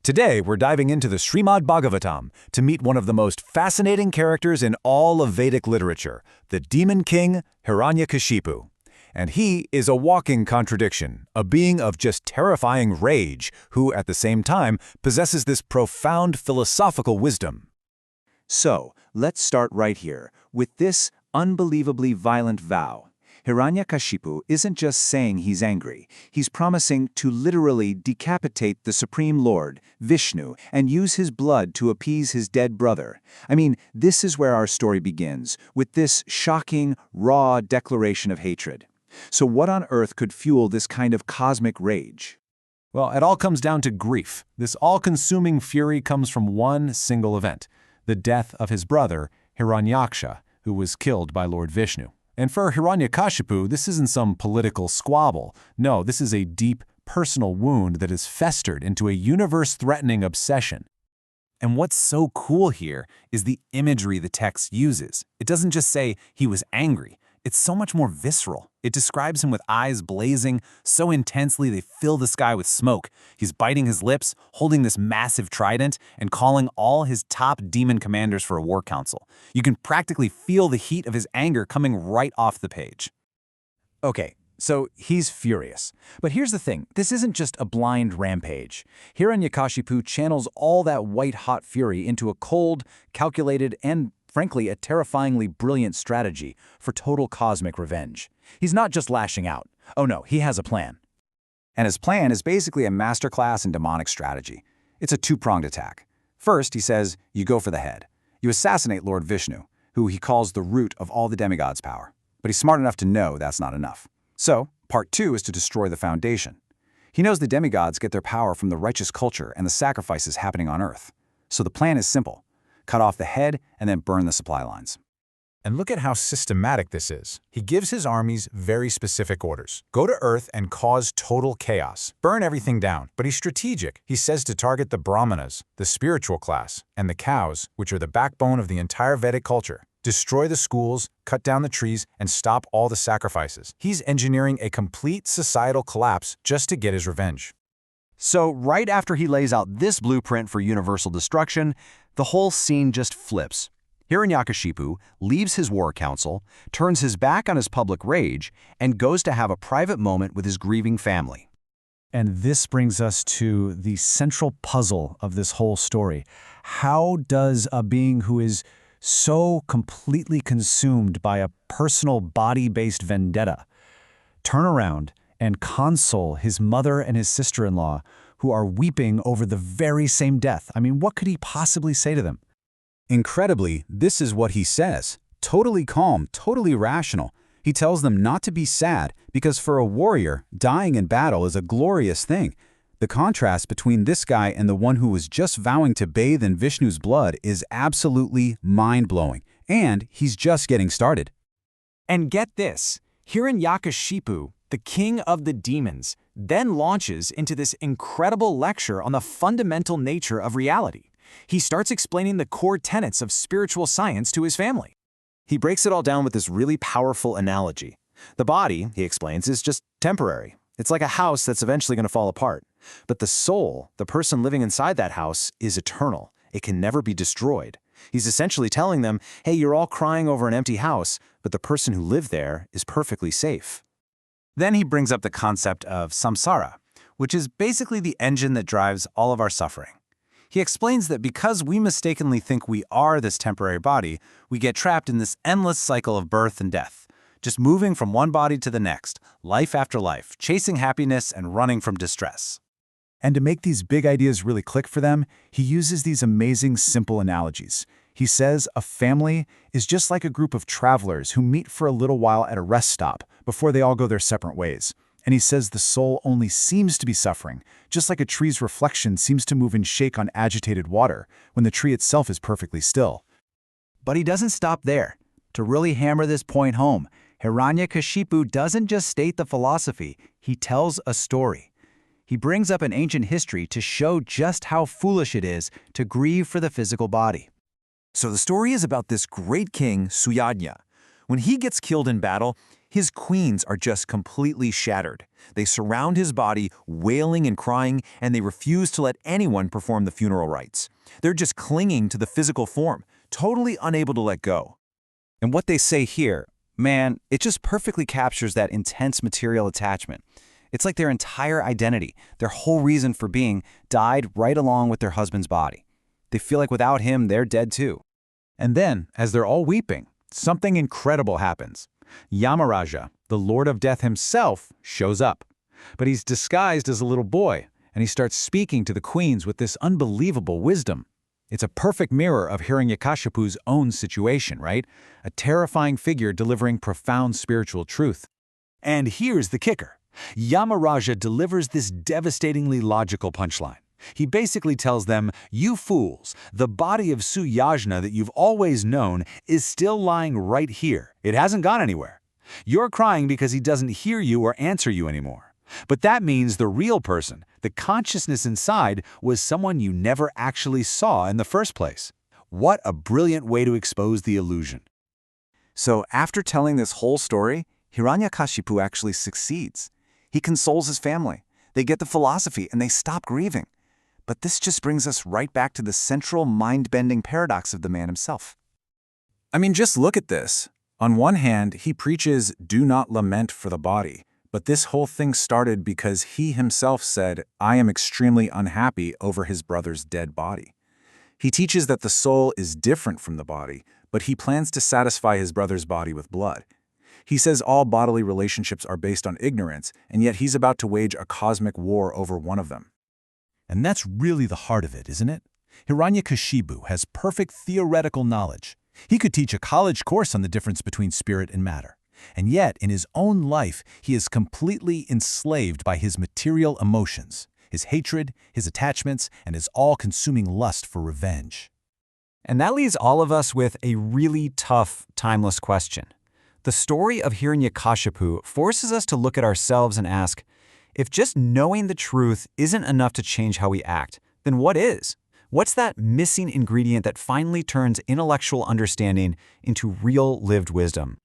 Today, we're diving into the Srimad Bhagavatam to meet one of the most fascinating characters in all of Vedic literature, the demon king Hiranyakashipu. And he is a walking contradiction, a being of just terrifying rage who, at the same time, possesses this profound philosophical wisdom. So, let's start right here, with this unbelievably violent vow. Hiranyakashipu isn't just saying he's angry, he's promising to literally decapitate the Supreme Lord, Vishnu, and use his blood to appease his dead brother. I mean, this is where our story begins, with this shocking, raw declaration of hatred. So what on earth could fuel this kind of cosmic rage? Well, it all comes down to grief. This all-consuming fury comes from one single event, the death of his brother, Hiranyaksha, who was killed by Lord Vishnu. And for Hiranyakashipu, this isn't some political squabble. No, this is a deep, personal wound that has festered into a universe-threatening obsession. And what's so cool here is the imagery the text uses. It doesn't just say he was angry. It's so much more visceral. It describes him with eyes blazing so intensely they fill the sky with smoke. He's biting his lips, holding this massive trident, and calling all his top demon commanders for a war council. You can practically feel the heat of his anger coming right off the page. Okay, so he's furious. But here's the thing, this isn't just a blind rampage. Hiranyakashipu channels all that white-hot fury into a cold, calculated, and frankly, a terrifyingly brilliant strategy for total cosmic revenge. He's not just lashing out. Oh no, he has a plan. And his plan is basically a masterclass in demonic strategy. It's a two-pronged attack. First, he says, you go for the head. You assassinate Lord Vishnu, who he calls the root of all the demigods' power. But he's smart enough to know that's not enough. So, part two is to destroy the foundation. He knows the demigods get their power from the righteous culture and the sacrifices happening on Earth. So the plan is simple. Cut off the head, and then burn the supply lines. And look at how systematic this is. He gives his armies very specific orders. Go to Earth and cause total chaos. Burn everything down. But he's strategic. He says to target the brahmanas, the spiritual class, and the cows, which are the backbone of the entire Vedic culture. Destroy the schools, cut down the trees, and stop all the sacrifices. He's engineering a complete societal collapse just to get his revenge. So right after he lays out this blueprint for universal destruction, the whole scene just flips. Hiranyakashipu leaves his war council, turns his back on his public rage, and goes to have a private moment with his grieving family. And this brings us to the central puzzle of this whole story. How does a being who is so completely consumed by a personal body-based vendetta turn around and console his mother and his sister-in-law, who are weeping over the very same death? I mean, what could he possibly say to them? Incredibly, this is what he says. Totally calm, totally rational. He tells them not to be sad, because for a warrior, dying in battle is a glorious thing. The contrast between this guy and the one who was just vowing to bathe in Vishnu's blood is absolutely mind-blowing. And he's just getting started. And get this, Hiranyakashipu, the king of the demons, then launches into this incredible lecture on the fundamental nature of reality. He starts explaining the core tenets of spiritual science to his family. He breaks it all down with this really powerful analogy. The body, he explains, is just temporary. It's like a house that's eventually going to fall apart. But the soul, the person living inside that house, is eternal. It can never be destroyed. He's essentially telling them, hey, you're all crying over an empty house, but the person who lived there is perfectly safe. Then he brings up the concept of samsara, which is basically the engine that drives all of our suffering. He explains that because we mistakenly think we are this temporary body, we get trapped in this endless cycle of birth and death, just moving from one body to the next, life after life, chasing happiness and running from distress. And to make these big ideas really click for them, he uses these amazing, simple analogies. He says a family is just like a group of travelers who meet for a little while at a rest stop before they all go their separate ways. And he says the soul only seems to be suffering, just like a tree's reflection seems to move and shake on agitated water when the tree itself is perfectly still. But he doesn't stop there. To really hammer this point home, Hiranyakashipu doesn't just state the philosophy, he tells a story. He brings up an ancient history to show just how foolish it is to grieve for the physical body. So the story is about this great king, Suyajna. When he gets killed in battle, His queens are just completely shattered. They surround his body, wailing and crying, and they refuse to let anyone perform the funeral rites. They're just clinging to the physical form, totally unable to let go. And what they say here, man, it just perfectly captures that intense material attachment. It's like their entire identity, their whole reason for being, died right along with their husband's body. They feel like without him, they're dead too. And then, as they're all weeping, something incredible happens. Yamaraja, the Lord of Death himself, shows up. But he's disguised as a little boy, and he starts speaking to the queens with this unbelievable wisdom. It's a perfect mirror of Hiranyakashipu's own situation, right? A terrifying figure delivering profound spiritual truth. And here's the kicker. Yamaraja delivers this devastatingly logical punchline. He basically tells them, "You fools, the body of Suyajna that you've always known is still lying right here. It hasn't gone anywhere. You're crying because he doesn't hear you or answer you anymore. But that means the real person, the consciousness inside, was someone you never actually saw in the first place." What a brilliant way to expose the illusion. So after telling this whole story, Hiranyakashipu actually succeeds. He consoles his family. They get the philosophy and they stop grieving. But this just brings us right back to the central mind-bending paradox of the man himself. I mean, just look at this. On one hand, he preaches, "Do not lament for the body." But this whole thing started because he himself said, "I am extremely unhappy over his brother's dead body." He teaches that the soul is different from the body, but he plans to satisfy his brother's body with blood. He says all bodily relationships are based on ignorance, and yet he's about to wage a cosmic war over one of them. And that's really the heart of it, isn't it? Hiranyakashipu has perfect theoretical knowledge. He could teach a college course on the difference between spirit and matter. And yet, in his own life, he is completely enslaved by his material emotions, his hatred, his attachments, and his all-consuming lust for revenge. And that leaves all of us with a really tough, timeless question. The story of Hiranyakashipu forces us to look at ourselves and ask, if just knowing the truth isn't enough to change how we act, then what is? What's that missing ingredient that finally turns intellectual understanding into real lived wisdom?